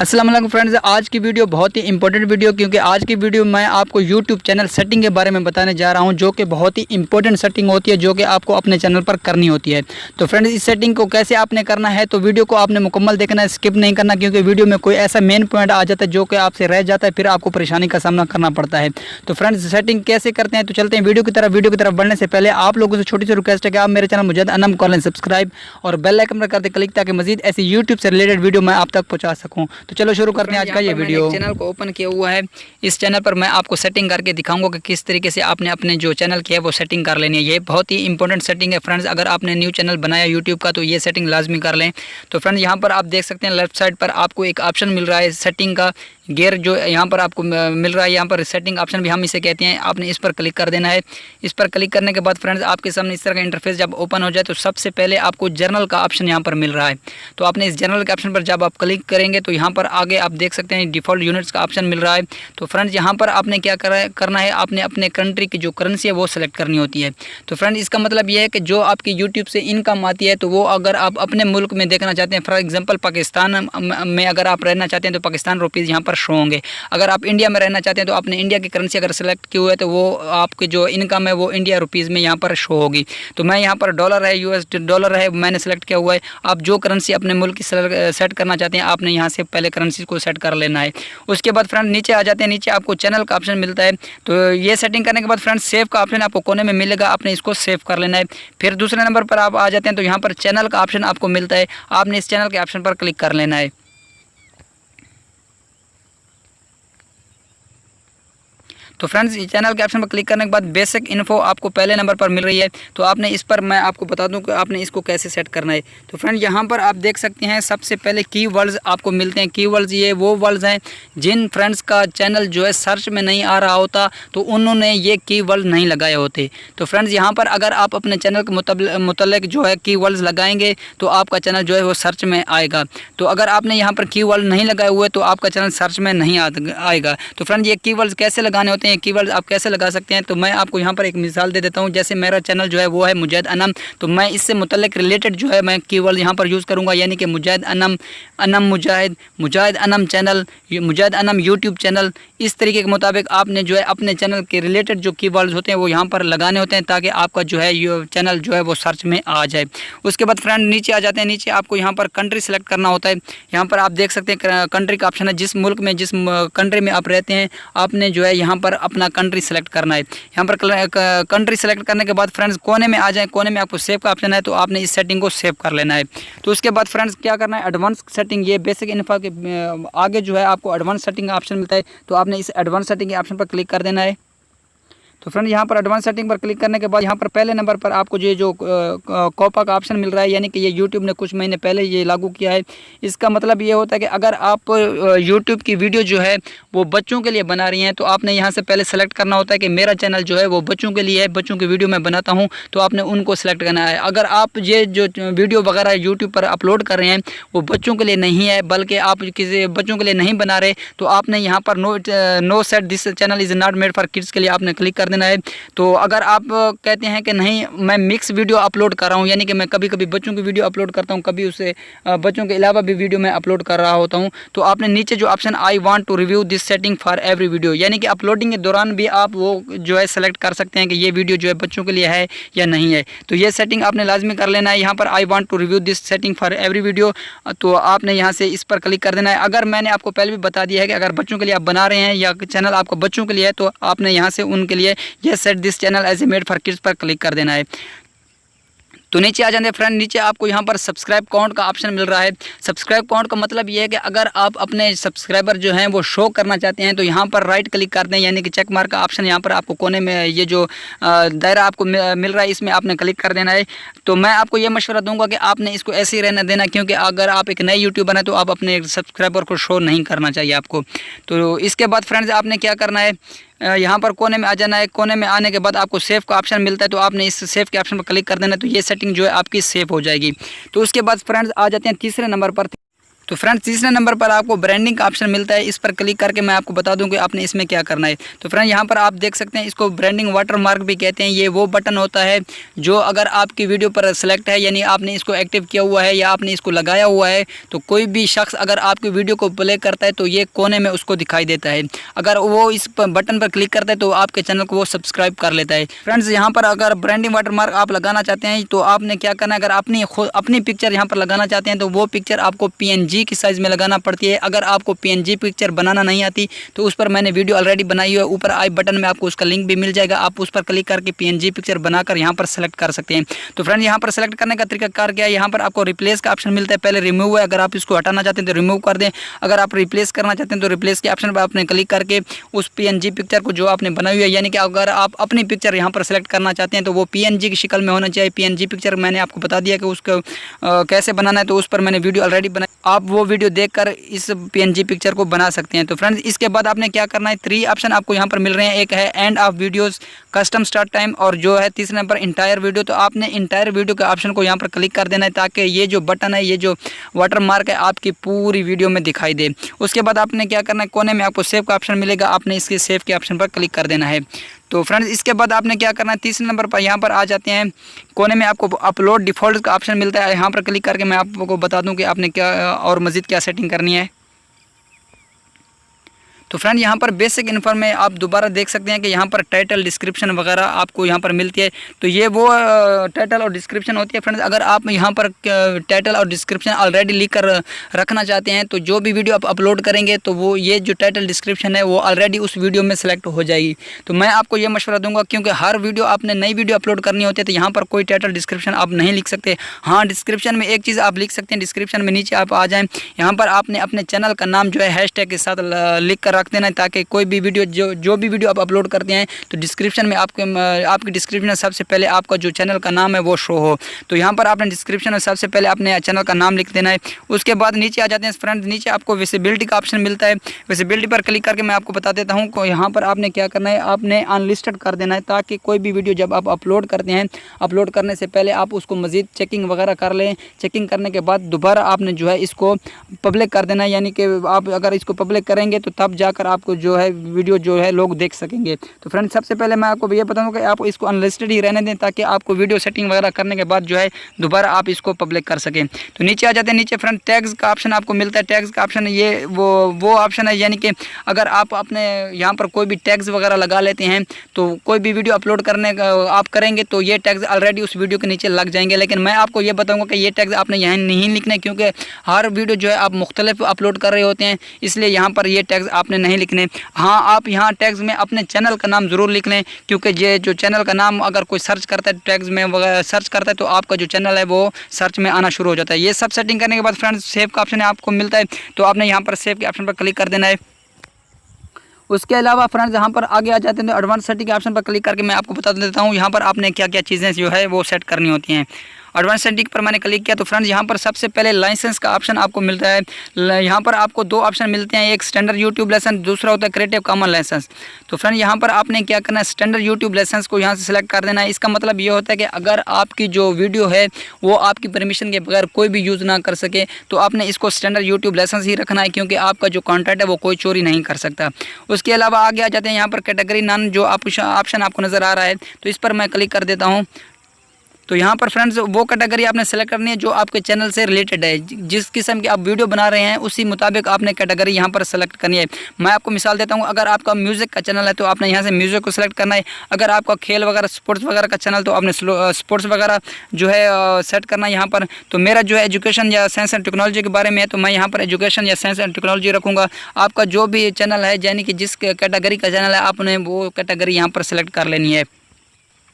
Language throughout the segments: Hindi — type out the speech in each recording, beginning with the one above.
अस्सलाम वालेकुम फ्रेंड्स, आज की वीडियो बहुत ही इंपॉर्टेंट वीडियो, क्योंकि आज की वीडियो में आपको YouTube चैनल सेटिंग के बारे में बताने जा रहा हूं, जो कि बहुत ही इंपॉर्टेंट सेटिंग होती है, जो कि आपको अपने चैनल पर करनी होती है। तो फ्रेंड्स, इस सेटिंग को कैसे आपने करना है, तो वीडियो को आपने मुकम्मल देखना है, स्किप नहीं करना, क्योंकि वीडियो में कोई ऐसा मेन पॉइंट आ जाता है जो कि आपसे रह जाता है, फिर आपको परेशानी का सामना करना पड़ता है। तो फ्रेंड्स, सेटिंग कैसे करते हैं, तो चलते हैं वीडियो की तरफ बढ़ने से पहले आप लोगों से छोटी सी रिक्वेस्ट है कि आप मेरे चैनल मुजद्दिद अनम को करें सब्सक्राइब और बेल आइकन पर कर दें क्लिक, ताकि मजीद ऐसी यूट्यूब से रिलेटेड वीडियो मैं आप तक पहुँचा सकूँ। तो चलो शुरू करते हैं आज का ये वीडियो। चैनल को ओपन किया हुआ है, इस चैनल पर मैं आपको सेटिंग करके दिखाऊंगा कि किस तरीके से आपने अपने जो चैनल की है वो सेटिंग कर लेनी है। ये बहुत ही इंपॉर्टेंट सेटिंग है फ्रेंड्स। अगर आपने न्यू चैनल बनाया यूट्यूब का तो ये सेटिंग लाजमी कर लें। तो फ्रेंड्स, यहाँ पर आप देख सकते हैं लेफ्ट साइड पर आपको एक ऑप्शन मिल रहा है सेटिंग का, गेयर जो यहाँ पर आपको मिल रहा है, यहाँ पर सेटिंग ऑप्शन भी हम इसे कहते हैं। आपने इस पर क्लिक कर देना है। इस पर क्लिक करने के बाद फ्रेंड्स, आपके सामने इस तरह का इंटरफेस जब ओपन हो जाए तो सबसे पहले आपको जर्नल का ऑप्शन यहाँ पर मिल रहा है। तो आपने इस जर्नल के ऑप्शन पर जब आप क्लिक करेंगे तो यहाँ पर आगे आप देख सकते हैं डिफ़ॉल्ट यूनिट्स का ऑप्शन मिल रहा है। तो फ्रेंड्स, यहाँ पर आपने क्या करना है, आपने अपने कंट्री की जो करेंसी है वो सेलेक्ट करनी होती है। तो फ्रेंड्स, इसका मतलब ये है कि जो आपकी यूट्यूब से इनकम आती है, तो वो अगर आप अपने मुल्क में देखना चाहते हैं, फॉर एग्जांपल पाकिस्तान में अगर आप रहना चाहते हैं तो पाकिस्तान रुपीज़ यहाँ पर शो होंगे। अगर आप इंडिया में रहना चाहते हैं तो आपने इंडिया की करेंसी अगर सेलेक्ट की हुई है तो वो आपकी जो इनकम है वो इंडिया रुपीज़ में यहाँ पर शो होगी। तो मैं यहाँ पर डॉलर है, यूएस डॉलर है, मैंने सेलेक्ट किया हुआ है। आप जो करेंसी अपने मुल्क की सेट करना चाहते हैं, आपने यहाँ से पहले करेंसी को सेट कर लेना है। उसके बाद फ्रेंड नीचे आ जाते हैं, नीचे आपको चैनल का ऑप्शन मिलता है। तो ये सेटिंग करने के बाद फ्रेंड्स, सेव का ऑप्शन आपको कोने में मिलेगा, आपने इसको सेव कर लेना है। फिर दूसरे नंबर पर आप आ जाते हैं तो यहाँ पर चैनल का ऑप्शन आपको मिलता है, आपने इस चैनल के ऑप्शन पर क्लिक कर लेना है। तो फ्रेंड्स, इस चैनल के ऑप्शन पर क्लिक करने के बाद बेसिक इन्फो आपको पहले नंबर पर मिल रही है। तो आपने इस पर मैं आपको बता दूं कि आपने इसको कैसे सेट करना है। तो फ्रेंड्स, यहाँ पर आप देख सकते हैं सबसे पहले कीवर्ड्स आपको मिलते हैं। कीवर्ड्स ये वो वर्ड्स हैं जिन फ्रेंड्स का चैनल जो है सर्च में नहीं आ रहा होता, तो उन्होंने ये कीवर्ड नहीं लगाए होते। तो फ्रेंड्स, यहाँ पर अगर आप अपने चैनल के मुतल्लिक जो है कीवर्ड्स लगाएंगे तो आपका चैनल जो है वो सर्च में आएगा। तो अगर आपने यहाँ पर कीवर्ड नहीं लगाए हुए तो आपका चैनल सर्च में नहीं आएगा। तो फ्रेंड्स, ये कीवर्ड्स कैसे लगाने होते हैं, कीवर्ड्स आप कैसे लगा सकते हैं, तो मैं आपको यहाँ पर एक मिसाल दे देता हूँ। जैसे मेरा चैनल जो है वो है मुजद्दिद अनम, तो मैं इससे मुतल्लिक रिलेटेड जो है मैं कीवर्ड यहाँ पर यूज़ करूँगा, यानी कि मुजद्दिद अनम, अनम मुजाहिद, मुजाहिद अनम चैनल, मुजद्दिद अनम यूट्यूब चैनल। इस तरीके के मुताबिक आपने जो है अपने चैनल के रिलेटेड जो कीवर्ड्स होते हैं वो यहाँ पर लगाने होते हैं, ताकि आपका जो है ये चैनल जो है वो सर्च में आ जाए। उसके बाद फ्रेंड नीचे आ जाते हैं, नीचे आपको यहाँ पर कंट्री सेलेक्ट करना होता है। यहाँ पर आप देख सकते हैं कंट्री का ऑप्शन है, जिस मुल्क में जिस कंट्री में आप रहते हैं आपने जो है यहाँ पर अपना कंट्री सेलेक्ट करना है। यहाँ पर कंट्री सेलेक्ट करने के बाद फ्रेंड्स कोने में आ जाए, कोने में आपको सेव का ऑप्शन है, तो आपने इस सेटिंग को सेव कर लेना है। तो उसके बाद फ्रेंड्स क्या करना है, एडवांस सेटिंग, ये बेसिक इन्फो के आगे जो है आपको एडवांस सेटिंग का ऑप्शन मिलता है, तो आपने इस एडवांस सेटिंग के ऑप्शन पर क्लिक कर देना है। तो फ्रेंड, यहाँ पर एडवांस सेटिंग पर क्लिक करने के बाद यहाँ पर पहले नंबर पर आपको ये जो कॉपा का ऑप्शन मिल रहा है, यानी कि ये यूट्यूब ने कुछ महीने पहले ये लागू किया है। इसका मतलब ये होता है कि अगर आप यूट्यूब की वीडियो जो है वो बच्चों के लिए बना रही हैं, तो आपने यहाँ से पहले सेलेक्ट करना होता है कि मेरा चैनल जो है वो बच्चों के लिए है, बच्चों की वीडियो मैं बनाता हूँ, तो आपने उनको सेलेक्ट करना है। अगर आप ये जो वीडियो वगैरह यूट्यूब पर अपलोड कर रहे हैं वो बच्चों के लिए नहीं है, बल्कि आप किसी बच्चों के लिए नहीं बना रहे, तो आपने यहाँ पर no set this channel is not made for kids के लिए आपने क्लिक कर देना है। तो अगर आप कहते हैं कि नहीं मैं मिक्स वीडियो अपलोड कर रहा हूं, यानी कि मैं कभी कभी बच्चों की वीडियो अपलोड करता हूं, कभी उसे बच्चों के अलावा भी वीडियो मैं अपलोड कर रहा होता हूं, तो आपने नीचे जो option I want to review this setting for every video, यानी कि अपलोडिंग के दौरान भी आप वो जो है सेलेक्ट कर सकते हैं कि ये वीडियो जो है बच्चों के लिए है या नहीं है। तो ये सेटिंग आपने लाजमी कर लेना है। यहाँ पर I want to review this setting for every video, तो आपने यहाँ से इस पर क्लिक कर देना है। अगर मैंने आपको पहले भी बता दिया है कि अगर बच्चों के लिए आप बना रहे हैं या चैनल आपका बच्चों के लिए है, तो आपने यहाँ से उनके लिए ये set this channel as a made for kids पर क्लिक कर देना है। तो नीचे आ जाते हैं फ्रेंड, नीचे आपको यहाँ पर सब्सक्राइब काउंट का ऑप्शन मिल रहा है। सब्सक्राइब काउंट का मतलब ये है कि अगर आप अपने सब्सक्राइबर जो हैं वो शो करना चाहते हैं, तो यहाँ पर राइट क्लिक करते हैं, यानी कि चेक मार्क का ऑप्शन यहाँ पर आपको कोने में ये जो दायरा आपको मिल रहा है इसमें आपने क्लिक कर देना है। तो मैं आपको ये मशवरा दूंगा कि आपने इसको ऐसे ही रहना देना, क्योंकि अगर आप एक नए यूट्यूबर हैं तो आप अपने सब्सक्राइबर को शो नहीं करना चाहिए आपको। तो इसके बाद फ्रेंड्स आपने क्या करना है, यहाँ पर कोने में आ जाना है। कोने में आने के बाद आपको सेव का ऑप्शन मिलता है, तो आपने इस सेव के ऑप्शन पर क्लिक कर देना है, तो ये सेटिंग जो है आपकी सेव हो जाएगी। तो उसके बाद फ्रेंड्स आ जाते हैं तीसरे नंबर पर। तो फ्रेंड्स तीसरे नंबर पर आपको ब्रांडिंग का ऑप्शन मिलता है। इस पर क्लिक करके मैं आपको बता दूं कि आपने इसमें क्या करना है। तो फ्रेंड यहाँ पर आप देख सकते हैं, इसको ब्रांडिंग वाटरमार्क भी कहते हैं। ये वो बटन होता है जो अगर आपकी वीडियो पर सेलेक्ट है, यानी आपने इसको एक्टिव किया हुआ है या आपने इसको लगाया हुआ है, तो कोई भी शख्स अगर आपकी वीडियो को प्ले करता है तो ये कोने में उसको दिखाई देता है। अगर वो इस बटन पर क्लिक करता है तो आपके चैनल को वो सब्सक्राइब कर लेता है। फ्रेंड्स यहाँ पर अगर ब्रांडिंग वाटरमार्क आप लगाना चाहते हैं तो आपने क्या करना है, अगर अपनी पिक्चर यहाँ पर लगाना चाहते हैं तो वो पिक्चर आपको PNG की साइज़ में लगाना पड़ती है। अगर आपको PNG पिक्चर बनाना नहीं आती तो उस पर मैंने वीडियो ऑलरेडी बनाई है, ऊपर आई बटन में आपको उसका लिंक भी मिल जाएगा। आप उस पर क्लिक करके PNG पिक्चर बनाकर यहाँ पर सेलेक्ट कर सकते हैं। तो फ्रेंड यहाँ पर सेलेक्ट करने का तरीकाकार क्या है, यहाँ पर आपको रिप्लेस का ऑप्शन मिलता है। पहले रिमूव है, अगर आप इसको हटाना चाहते हैं तो रिमूव कर दें। अगर आप रिप्लेस करना चाहते हैं तो रिप्लेस के ऑप्शन पर आपने क्लिक करके उस PNG पिक्चर को जो आपने बनाई हुई है, यानी कि अगर आप अपनी पिक्चर यहाँ पर सेलेक्ट करना चाहते हैं तो वो PNG की शक्ल में होना चाहिए। PNG पिक्चर मैंने आपको बता दिया कि उसको कैसे बनाना है, तो उस पर मैंने वीडियो ऑलरेडी बनाई, आप वो वीडियो देखकर इस PNG पिक्चर को बना सकते हैं। तो फ्रेंड्स इसके बाद आपने क्या करना है, 3 ऑप्शन आपको यहाँ पर मिल रहे हैं। एक है end of videos, custom start time, और जो है तीसरे नंबर इंटायर वीडियो। तो आपने इंटायर वीडियो के ऑप्शन को यहाँ पर क्लिक कर देना है ताकि ये जो बटन है, ये जो वाटरमार्क है, आपकी पूरी वीडियो में दिखाई दे। उसके बाद आपने क्या करना है, कोने में आपको सेव का ऑप्शन मिलेगा, आपने इसके सेव के ऑप्शन पर क्लिक कर देना है। तो फ्रेंड्स इसके बाद आपने क्या करना है, तीसरे नंबर पर यहाँ पर आ जाते हैं, कोने में आपको अपलोड डिफ़ॉल्ट का ऑप्शन मिलता है। यहाँ पर क्लिक करके मैं आपको बता दूं कि आपने क्या और मज़ीद क्या सेटिंग करनी है। तो फ्रेंड यहाँ पर बेसिक इन्फॉर्म में आप दोबारा देख सकते हैं कि यहाँ पर टाइटल डिस्क्रिप्शन वगैरह आपको यहाँ पर मिलती है। तो ये वो टाइटल और डिस्क्रिप्शन होती है। फ्रेंड्स अगर आप यहाँ पर टाइटल और डिस्क्रिप्शन ऑलरेडी लिख कर रखना चाहते हैं तो जो भी वीडियो आप अपलोड करेंगे तो वो ये जो टाइटल डिस्क्रिप्शन है वो ऑलरेडी उस वीडियो में सेलेक्ट हो जाएगी। तो मैं आपको ये मशवरा दूंगा, क्योंकि हर वीडियो आपने नई वीडियो अपलोड करनी होती है तो यहाँ पर कोई टाइटल डिस्क्रिप्शन आप नहीं लिख सकते। हाँ, डिस्क्रिप्शन में एक चीज़ आप लिख सकते हैं, डिस्क्रिप्शन में नीचे आप आ जाएँ, यहाँ पर आपने अपने चैनल का नाम जो है हैशटैग के साथ लिख कर रख देना है, ताकि कोई भी वीडियो जो भी वीडियो आप अपलोड करते हैं तो डिस्क्रिप्शन में आपकी डिस्क्रिप्शन में सबसे पहले आपका जो चैनल का नाम है वो शो हो। तो यहाँ पर आपने डिस्क्रिप्शन में सबसे पहले अपने चैनल का नाम लिख देना है। उसके बाद नीचे आ जाते हैं फ्रेंड्स, नीचे आपको विजिबिलिटी का ऑप्शन मिलता है। विजिबिलिटी पर क्लिक करके मैं आपको बता देता हूँ कि यहाँ पर आपने क्या करना है, आपने अनलिस्टेड कर देना है, ताकि कोई भी वीडियो जब आप अपलोड करते हैं, अपलोड करने से पहले आप उसको मज़ीद चेकिंग वगैरह कर लें। चेकिंग करने के बाद दोबारा आपने जो है इसको पब्लिक कर देना है, यानी कि आप अगर इसको पब्लिक करेंगे तो तब जाकर आपको जो है वीडियो जो है लोग देख सकेंगे। तो फ्रेंड्स सबसे पहले मैं आपको ये बताऊंगा कि आप इसको अनलिस्टेड ही रहने दें, ताकि आपको वीडियो सेटिंग वगैरह करने के बाद जो है दोबारा आप इसको पब्लिक कर सकें। तो नीचे आ जाते हैं, नीचे फ्रेंड टैग्स का ऑप्शन आपको मिलता है। टैग्स का ऑप्शन ये वो ऑप्शन है, यानी कि अगर आप अपने यहाँ पर कोई भी टैग्स वगैरह लगा लेते हैं तो कोई भी वीडियो अपलोड करने का आप करेंगे तो ये टैग्स ऑलरेडी उस वीडियो के नीचे लग जाएंगे। लेकिन मैं आपको ये बताऊँगा कि ये टैग्स आपने यहाँ नहीं लिखने, क्योंकि हर वीडियो जो है आप मुख्तलिफ अपलोड कर रहे होते हैं, इसलिए यहाँ पर ये टैग्स आपने नहीं लिखने। हाँ, आप यहाँ टैग्स में अपने चैनल का नाम ज़रूर लिख लें, क्योंकि ये जो चैनल का नाम अगर कोई सर्च करता है, टैग्स में वगैरह सर्च करता है, तो आपका जो चैनल है वो सर्च में आना शुरू हो जाता है। ये सब सेटिंग करने के बाद फ्रेंड्स सेव का ऑप्शन आपको मिलता है, तो आपने यहाँ पर सेव के ऑप्शन पर क्लिक कर देना है। उसके अलावा फ्रेंड्स यहाँ पर आगे आ जाते हैं तो एडवांस सेटिंग के ऑप्शन पर क्लिक करके मैं आपको बता देता हूँ यहाँ पर आपने क्या क्या चीज़ें जो है वो सेट करनी होती हैं। एडवांस सेटिंग पर मैंने क्लिक किया तो फ्रेंड्स यहाँ पर सबसे पहले लाइसेंस का ऑप्शन आपको मिलता है। यहाँ पर आपको 2 ऑप्शन मिलते हैं, एक स्टैंडर्ड यूट्यूब लाइसेंस, दूसरा होता है क्रिएटिव कॉमन लाइसेंस। तो फ्रेंड यहाँ पर आपने क्या करना है, स्टैंडर्ड यूट्यूब लाइसेंस को यहाँ से सिलेक्ट कर देना है। इसका मतलब ये होता है कि अगर आपकी जो वीडियो है वो आपकी परमिशन के बगैर कोई भी यूज़ ना कर सके, तो आपने इसको स्टैंडर्ड यूट्यूब लाइसेंस ही रखना है, क्योंकि आपका जो कॉन्टेंट है वो कोई चोरी नहीं कर सकता। उसके अलावा आगे आ जाते हैं यहाँ पर कैटेगरी नन जो ऑप्शन आपको नज़र आ रहा है, तो इस पर मैं क्लिक कर देता हूँ। तो यहाँ पर फ्रेंड्स वो कैटेगरी आपने सेलेक्ट करनी है जो आपके चैनल से रिलेटेड है, जिस किस्म की आप वीडियो बना रहे हैं उसी मुताबिक आपने कैटेगरी यहाँ पर सेलेक्ट करनी है। मैं आपको मिसाल देता हूँ, अगर आपका म्यूज़िक का चैनल है तो आपने यहाँ से म्यूज़िक को सिलेक्ट करना है। अगर आपका खेल वगैरह स्पोर्ट्स वगैरह का चैनल तो आपने स्पोर्ट्स वगैरह जो है सेट करना है यहाँ पर। तो मेरा जो है एजुकेशन या साइंस एंड टेक्नोलॉजी के बारे में है, तो मैं यहाँ पर एजुकेशन या साइंस एंड टेक्नोलॉजी रखूँगा। आपका जो भी चैनल है, यानी कि जिस कैटेगरी का चैनल है, आपने वो कैटेगरी यहाँ पर सेलेक्ट कर लेनी है।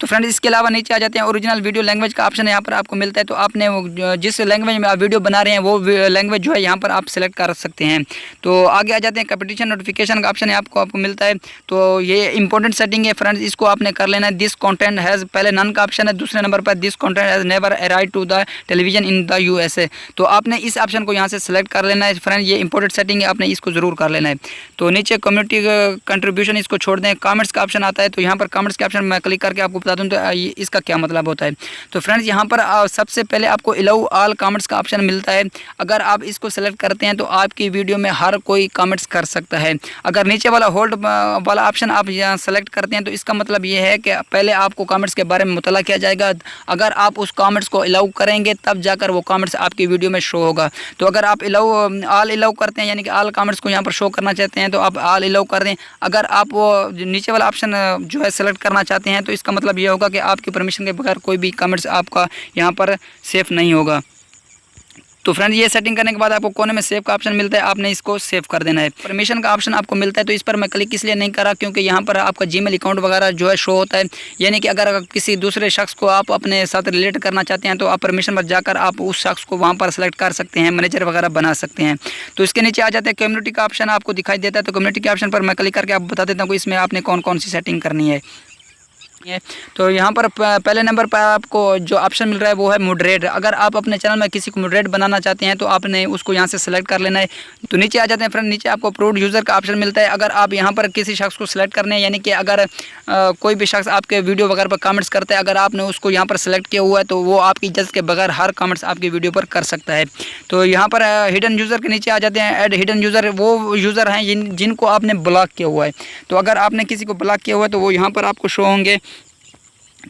तो फ्रेंड इसके अलावा नीचे आ जाते हैं, ओरिजिनल वीडियो लैंग्वेज का ऑप्शन यहाँ पर आपको मिलता है। तो आपने वो जिस लैंग्वेज में आप वीडियो बना रहे हैं वो लैंग्वेज जो है यहाँ पर आप सेलेक्ट कर सकते हैं। तो आगे आ जाते हैं, कंपटीशन नोटिफिकेशन का ऑप्शन है आपको मिलता है। तो ये इंपॉर्टेंट सेटिंग है फ्रेंड्स, इसको आपने कर लेना है। दिस कंटेंट हैज़, पहले नन का ऑप्शन है, दूसरे नंबर पर this content has never arrived to the television in the USA। तो आपने इस ऑप्शन को यहाँ से सेलेक्ट कर लेना है फ्रेंड, ये इंपॉर्टेंट सेटिंग है, आपने इसको ज़रूर कर लेना है। तो नीचे कम्युनिटी कंट्रीब्यूशन इसको छोड़ दें। कमेंट्स का ऑप्शन आता है, तो यहाँ पर कमेंट्स के ऑप्शन में क्लिक करके आपको बता दूँ तो इसका क्या मतलब होता है। तो फ्रेंड्स यहाँ पर सबसे पहले आपको अलाउ ऑल कमेंट्स का ऑप्शन मिलता है। अगर आप इसको सेलेक्ट करते हैं तो आपकी वीडियो में हर कोई कमेंट्स कर सकता है। अगर नीचे वाला होल्ड वाला ऑप्शन आप यहाँ सेलेक्ट करते हैं तो इसका मतलब ये है कि पहले आपको कमेंट्स के बारे में मुतला किया जाएगा। अगर आप उस कमेंट्स को अलाउ करेंगे तब जाकर वो कमेंट्स आपकी वीडियो में शो होगा। तो अगर आप ऑल अलाउ करते हैं यानी कि ऑल कमेंट्स को यहाँ पर शो करना चाहते हैं तो आप ऑल अलाउ कर दें। अगर आप वो नीचे वाला ऑप्शन जो है सेलेक्ट करना चाहते हैं तो इसका मतलब ये होगा कि आपकी परमिशन के बगैर कोई भी कमेंट्स आपका यहाँ पर सेफ नहीं होगा। तो फ्रेंड्स ये सेटिंग करने के बाद आपको कोने में सेव का ऑप्शन मिलता है, आपने इसको सेव कर देना है। परमिशन का ऑप्शन आपको मिलता है तो इस पर मैं क्लिक इसलिए नहीं करा क्योंकि यहाँ पर आपका जीमेल अकाउंट वगैरह जो है शो होता है। यानी कि अगर किसी दूसरे शख्स को आप अपने साथ रिलेट करना चाहते हैं तो आप परमिशन पर जाकर आप उस शख्स को वहाँ पर सेलेक्ट कर सकते हैं, मैनेजर वगैरह बना सकते हैं। तो इसके नीचे आ जाते हैं कम्युनिटी का ऑप्शन आपको दिखाई देता है। तो कम्युनिटी के ऑप्शन पर मैं क्लिक करके आप बता देता हूँ कि इसमें आपने कौन कौन सी सेटिंग करनी है। तो यहाँ पर पहले नंबर पर आपको जो ऑप्शन मिल रहा है वो है मॉडरेट। अगर आप अपने चैनल में किसी को मॉडरेट बनाना चाहते हैं तो आपने उसको यहाँ से सेलेक्ट कर लेना है। तो नीचे आ जाते हैं फ्रेंड, नीचे आपको अप्रूव्ड यूज़र का ऑप्शन मिलता है। अगर आप यहाँ पर किसी शख्स को सिलेक्ट करने हैं यानी कि अगर कोई भी शख्स आपके वीडियो वगैरह पर कमेंट्स करता है, अगर आपने उसको यहाँ पर सेलेक्ट किया हुआ है तो वो आपकी इजाज़त के बगैर हर कमेंट्स आपकी वीडियो पर कर सकता है। तो यहाँ पर हिडन यूज़र के नीचे आ जाते हैं ऐड हिडन यूज़र। वो यूज़र हैं जिनको आपने ब्लॉक किया हुआ है। तो अगर आपने किसी को ब्लॉक किया हुआ है तो वो यहाँ पर आपको शो होंगे।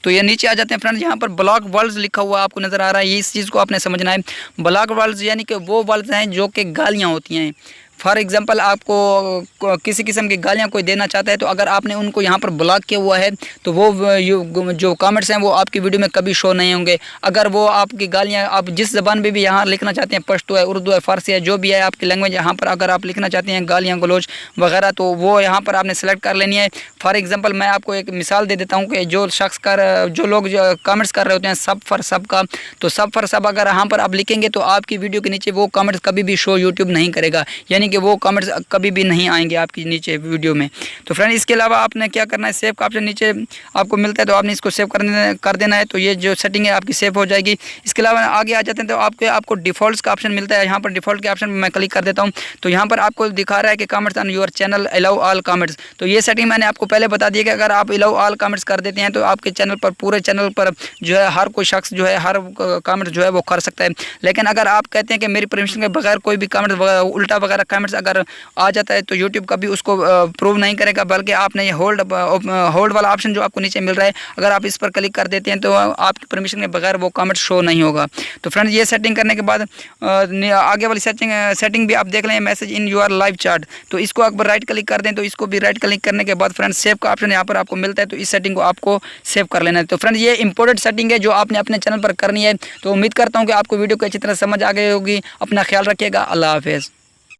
तो ये नीचे आ जाते हैं फ्रेंड्स, यहाँ पर ब्लॉक वर्ड्स लिखा हुआ आपको नज़र आ रहा है। इस चीज़ को आपने समझना है। ब्लॉक वर्ड्स यानी कि वो वर्ड्स हैं जो कि गालियाँ होती हैं। फॉर एग्जांपल आपको किसी किस्म की गालियाँ कोई देना चाहता है तो अगर आपने उनको यहाँ पर ब्लॉक किया हुआ है तो वो जो कमेंट्स हैं वो आपकी वीडियो में कभी शो नहीं होंगे। अगर वो आपकी गालियाँ आप जिस ज़बान में भी यहाँ लिखना चाहते हैं, पश्तो है, उर्दू है, फ़ारसी है, जो भी है आपकी लैंग्वेज, यहाँ पर अगर आप लिखना चाहते हैं गालियाँ गलोच वगैरह तो वो यहाँ पर आपने सेलेक्ट कर लेनी है। फॉर एग्जाम्पल मैं आपको एक मिसाल दे देता हूँ कि जो शख्स जो लोग कमेंट्स कर रहे होते हैं सब फॉर सब का, तो सब फॉर सब अगर यहाँ पर आप लिखेंगे तो आपकी वीडियो के नीचे वो कमेंट्स कभी भी शो यूट्यूब नहीं करेगा, यानी कि वो कमेंट्स कभी भी नहीं आएंगे आपकी नीचे वीडियो में। तो फ्रेंड इसके अलावा आपने क्या करना है, सेव का ऑप्शन नीचे आपको मिलता है तो आपने इसको सेव कर देना है। तो ये जो सेटिंग है आपकी सेव हो जाएगी। इसके अलावा आगे आ जाते हैं तो आपको डिफ़ॉल्ट का ऑप्शन मिलता है। यहाँ पर डिफ़ॉल्ट के ऑप्शन पर मैं क्लिक कर देता हूँ तो यहाँ पर आपको दिखा रहा है कि comments on your channel allow all comments. तो ये सेटिंग मैंने आपको पहले बता दी कि अगर आप अलाउ ऑल कमेंट्स कर देते हैं तो आपके चैनल पर, पूरे चैनल पर जो है हर कोई शख्स जो है हर कमेंट जो है वो कर सकता है। लेकिन अगर आप कहते हैं कि मेरी परमिशन के बगैर कोई भी कमेंट्स उल्टा वगैरह कमेंट्स अगर आ जाता है तो यूट्यूब कभी उसको प्रूव नहीं करेगा, बल्कि आपने ये होल्ड वाला ऑप्शन जो आपको नीचे मिल रहा है अगर आप इस पर क्लिक कर देते हैं तो आपकी परमिशन के बगैर वो कमेंट शो नहीं होगा। तो फ्रेंड्स ये सेटिंग करने के बाद आगे वाली सेटिंग भी आप देख लें, message in your live chat. तो इसको अगर राइट क्लिक कर दें तो इसको भी राइट क्लिक करने के बाद फ्रेंड्स सेव का ऑप्शन यहाँ पर आपको मिलता है। तो इस सेटिंग को आपको सेव कर लेना है। तो फ्रेंड्स ये इंपॉर्टेंट सेटिंग है जो आपने अपने चैनल पर करनी है। तो उम्मीद करता हूँ कि आपको वीडियो को अच्छी तरह समझ आ गई होगी। अपना ख्याल रखिएगा। अल्लाह हाफिज़।